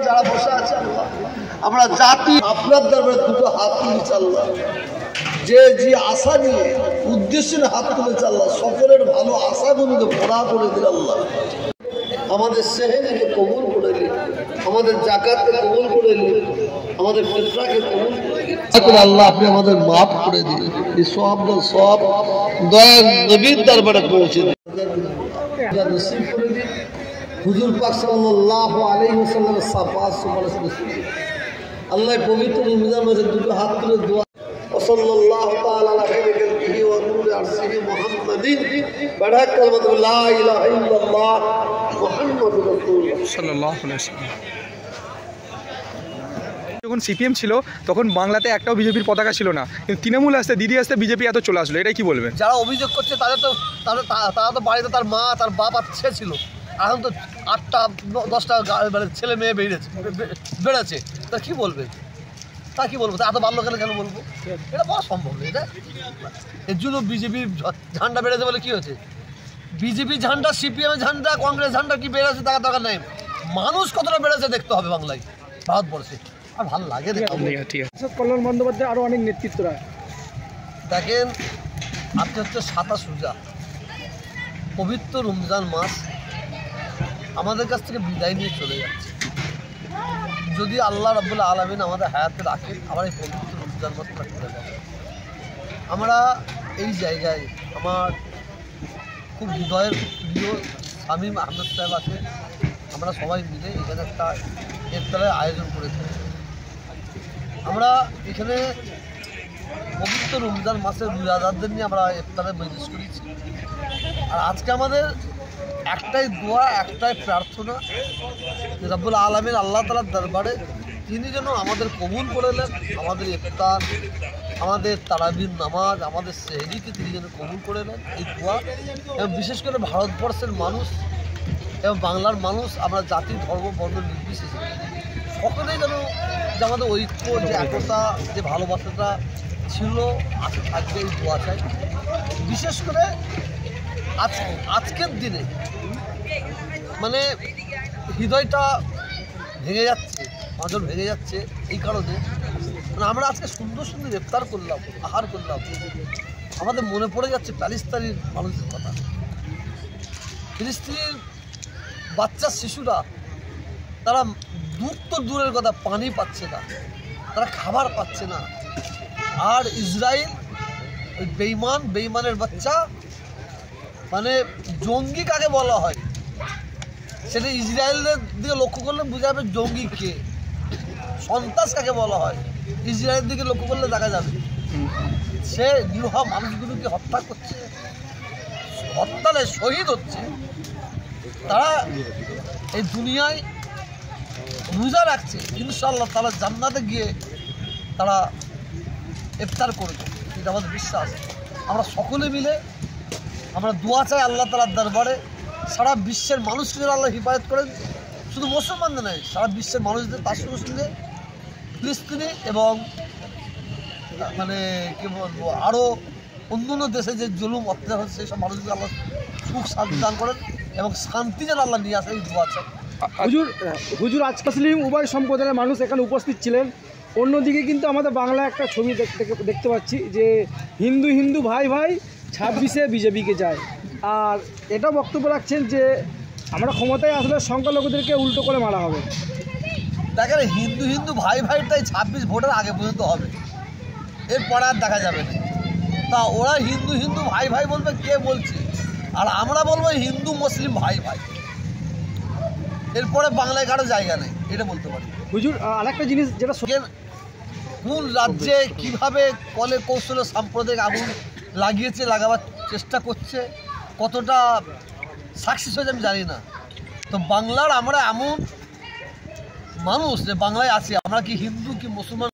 যারা বসে আছে আল্লাহ, আমরা জাতি আপনার দরবারে দুটো হাত তুলেছি আল্লাহ, যে আশা নিয়ে উদ্দেশ্য নিয়ে হাত তুলেছে আল্লাহ, সকলের ভালো আশাগুলোকে ভরা করে দিল আল্লাহ। আমাদের সেহেরিকে কবুল করে দিন, আমাদের জাকাতকে কবুল করে দিন, আমাদের ফিতরাকে কবুল করে দিন আল্লাহ। আপনি আমাদের মাফ করে দিন, এই সব দয়ার নবীর দরবারে পৌঁছে দিন, নসিব করে দিন। হুজুর পাক সাল্লাল্লাহু আলাইহি ওয়াসাল্লামের সাফাত সুবহানাল্লাহ নসিব দিন আল্লাহ। পবিত্র রমজান মাসে দুটো হাত তুলে দোয়া, সাল্লাল্লাহু তাআলা আলা খাইরিহি ওয়া নূরি আরশিহি মুহাম্মাদিন বাড়া কালমাতু লা ইলাহা ইল্লাল্লাহ মুহাম্মাদুর রাসূলুল্লাহ সাল্লাল্লাহু আলাইহি ওয়াসাল্লাম। যখন সিপিএম ছিল তখন বাংলাতে একটাও বিজেপির পতাকা ছিল না, কিন্তু তৃণমূল আসতে দিদি আসতে বিজেপি এত চলে আসলো, এটাই কি বলবেন? যারা অভিযোগ করছে তারা তো বাড়িতে তার মা তার বাপ আর ছেলে ছিল, এখন তো 8টা 10টা মানে ছেলে মেয়ে বেড়েছে, তা কি বলবে? তা কি বলবো? এত বাল্য কেন বলবো? এটা বলা সম্ভব নেই। এটা এর জন্য বিজেপির ঝান্ডা বেড়েছে বলে কি হয়েছে? বিজেপি ঝান্ডা, সিপিএমের ঝান্ডা, কংগ্রেস ঝান্ডা কি বেড়েছে তার দরকার নেই, মানুষ কতটা বেড়েছে দেখতে হবে বাংলায়, ভারতবর্ষে। আর ভালো লাগে কল্যাণ বন্দ্যোপাধ্যায় আরও অনেক নেতৃত্বরা। দেখেন, আপনি হচ্ছে 27 রোজা, পবিত্র রমজান মাস আমাদের কাছ থেকে বিদায় নিয়ে চলে যাচ্ছে। যদি আল্লাহ রাব্বুল আলামিন আমাদের হায়াতে রাখেন, আবার এই পবিত্র রমজান মাসটা চলে যাবে। আমরা এই জায়গায় আমার খুব হৃদয়ের প্রিয় শামীম আহমেদ সাহেব আছে, আমরা সবাই মিলে এখানে একটা ইফতারের আয়োজন করেছি। আমরা এখানে পবিত্র রমজান মাসের রোজাদারদের নিয়ে আমরা ইফতারের মজলিস করেছি। আর আজকে আমাদের একটাই দোয়া, একটাই প্রার্থনা, যে রাব্বুল আলামিন আল্লাহ তাআলার দরবারে তিনি যেন আমাদের কবুল করে নেন, আমাদের ইফতার, আমাদের তারাবির নামাজ, আমাদের সেহরিকে তিনি যেন কবুল করে নেন, এই দোয়া। এবং বিশেষ করে ভারতবর্ষের মানুষ এবং বাংলার মানুষ, আমরা জাতি ধর্ম বর্ণ নির্বিশেষে সকলেই যেন যে আমাদের ঐক্য, যে একতা, যে ভালোবাসাটা ছিল আজকে থাকবে, এই দোয়া চাই। বিশেষ করে আজকের দিনে মানে হৃদয়টা ভেঙে যাচ্ছে, নজর ভেঙে যাচ্ছে এই কারণে, মানে আমরা আজকে সুন্দর সুন্দর ইফতার করলাম, আহার করলাম, আমাদের মনে পড়ে যাচ্ছে প্যালেস্তাইনের মানুষের কথা। ফিলিস্তিনের বাচ্চা শিশুরা, তারা দুধ তো দূরের কথা, পানি পাচ্ছে না, তারা খাবার পাচ্ছে না। আর ইসরায়েল ওই বেঈমানের বাচ্চা, মানে জঙ্গি কাকে বলা হয় সেটা ইসরায়েলের দিকে লক্ষ্য করলে বোঝা যাবে জঙ্গি কে, সন্ত্রাস কাকে বলা হয় ইসরায়েলের দিকে লক্ষ্য করলে দেখা যাবে। সে নিরীহ মানুষগুলোকে হত্যা করছে, হত্যালে শহীদ হচ্ছে। তারা এই দুনিয়ায় রোজা রাখছে, ইনশাআল্লাহ তারা জান্নাতে গিয়ে তারা ইফতার করবে, এটা আমাদের বিশ্বাস। আমরা সকলে মিলে আমরা দোয়া চাই আল্লাহ তাআলার দরবারে, সারা বিশ্বের মানুষকে যেন আল্লাহ হিফাজত করেন, শুধু মুসলমানদের নয়, সারা বিশ্বের মানুষদের, তার সঙ্গে সঙ্গে ফিলিস্তিনি এবং মানে কী বলবো আরও অন্য দেশে যে জুলুম অত্যাচার হচ্ছে সেই সব মানুষদের আল্লাহ সুখ শান্তি দান করেন এবং শান্তি যেন আল্লাহ নিয়ে আসে, এই দোয়া চাই। হুজুর আজ মুসলিম উভয় সম্প্রদায়ের মানুষ এখানে উপস্থিত ছিলেন। অন্যদিকে কিন্তু আমাদের বাংলায় একটা ছবি দেখতে পাচ্ছি যে হিন্দু ভাই 26-এ বিজেপিকে যায়, আর এটা বক্তব্য রাখছেন যে আমরা ক্ষমতায় আসলে সংখ্যালঘুদেরকে উল্টো করে মারা হবে। দেখেন, হিন্দু ভাইটাই 26 ভোটের আগে পর্যন্ত হবে, এরপরে আর দেখা যাবে না। তা ওরা হিন্দু ভাই বলবে, কে বলছে? আর আমরা বলবো হিন্দু মুসলিম ভাই। এরপরে বাংলায় কারো জায়গা নেই, এটা বলতে পারি। হুজুর আরেকটা জিনিস, যেটা কোন রাজ্যে কিভাবে কলে কৌশলে সাম্প্রদায়িক আগুন লাগাবার চেষ্টা করছে, কতটা সাকসেস হয়েছে আমি জানি না। তো বাংলার আমরা এমন মানুষ যে বাংলায় আছি, আমরা কি হিন্দু কি মুসলমান